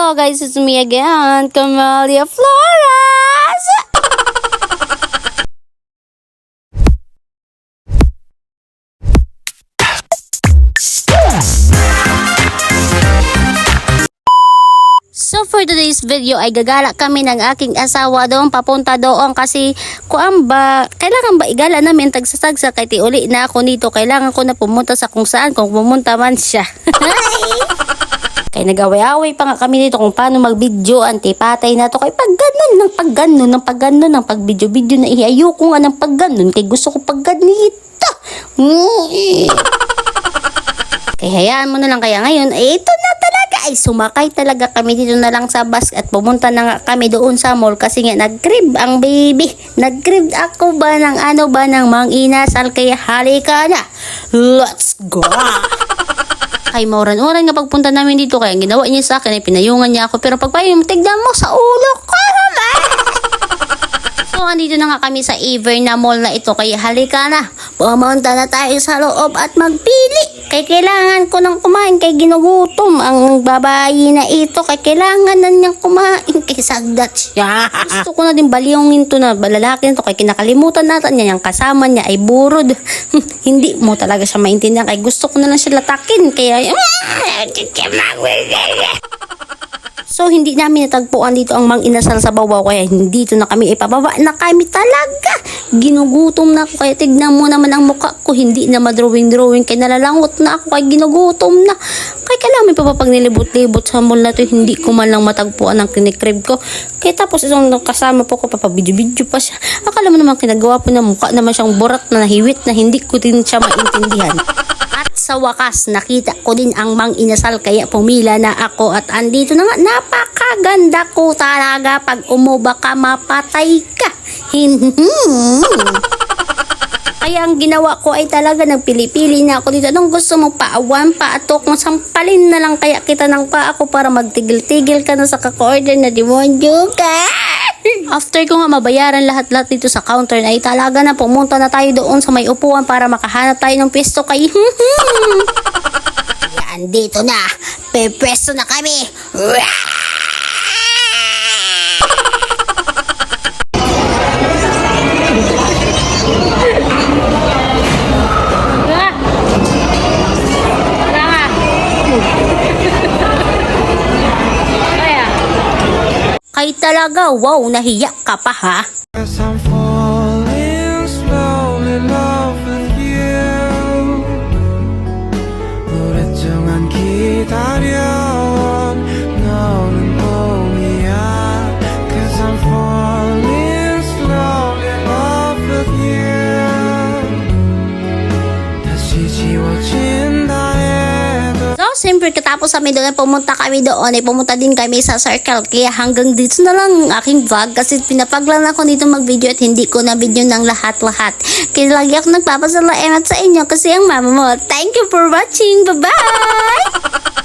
Hello guys, it's me again, Camelia Flores! So for today's video ay gagala kami ng aking asawa doon, papunta doon kasi kailangan ba igala namin tagsasagsa kay ti uli na ako nito, kailangan ko na pumunta sa kung saan, kung pumunta man siya. Kaya nag-away-away pa nga kami dito kung paano mag-video, antipatay na to kay pag ganun ng pag-video na ayoko nga ng pag ganun, kay gusto ko pag ganito. Kaya hayaan mo na lang, kaya ngayon ay ito na talaga, ay sumakay talaga kami dito na lang sa bus at pumunta na nga kami doon sa mall kasi nga nag-crib ang baby. Nag-crib ako ba ng mang inasal, kaya halika na. Let's go! Ay mauran-uran nga pagpunta namin dito, kaya ang ginawa niya sa akin ay pinayungan niya ako, pero pagpayong tignan mo sa ulo ko naman. So andito na nga kami sa Everna Mall na ito, kaya halika na, pumunta na tayo sa loob at magpili. Kaya kailangan ko nang kumain, kay ginugutom ang babae na ito, kaya kailangan na niyang kumain, kay sagdat siya. Gusto ko na din baliyongin to na lalaki nito, kaya kinakalimutan natin niya, yung kasama niya ay burod. Hindi mo talaga siya maintindihan, kaya gusto ko na lang siya latakin, kaya so hindi namin natagpuan dito ang mang inasal sa babaw, kaya dito na kami ipababa na kami talaga. Ginugutom na ako, kaya tignan mo naman ang mukha ko, hindi na madrawing, kaya nalalangot na ako, kaya ginugutom na. Kaya kailangan pa pag nilibot-libot sa mall na to, hindi ko man lang matagpuan ang kinikrib ko. Kaya tapos isang kasama po ko, papabidyo-bidyo pa siya. Akala mo naman kinagawa po na mukha naman siyang burat na nahiwit na hindi ko din siya maintindihan. At sa wakas, nakita ko din ang mang inasal, kaya pumila na ako at andito na nga, napakaganda ko talaga, pag umuba ka, mapatay ka. Kaya ang ginawa ko ay talaga nagpili-pili na ako dito. Anong gusto mo, paawan, paatok, masampalin na lang kaya kita ng paa ko para magtigil-tigil ka na sa kaka-order na demonyo ka. After ko nga mabayaran lahat-lahat dito sa counter na ay talaga na pumunta na tayo doon sa may upuan para makahanap tayo ng pwesto kay yan, dito na, pepwesto na kami. Kay talaga, wow, nahiya ka pa ha? As I'm falling slowly in love with you, 오랫동안 기다려온 너는 봄이야. Cause I'm falling slowly in love with you. 다시 지워진다 해도 So, siyempre katapos kami doon, pumunta din kami sa Circle. Kaya hanggang dito na lang ang aking vlog kasi pinapaglan ako dito mag-video at hindi ko na video ng lahat-lahat. Kaya lagi ako nagpapasalamat sa inyo kasi ang mama mo. Thank you for watching. Bye-bye!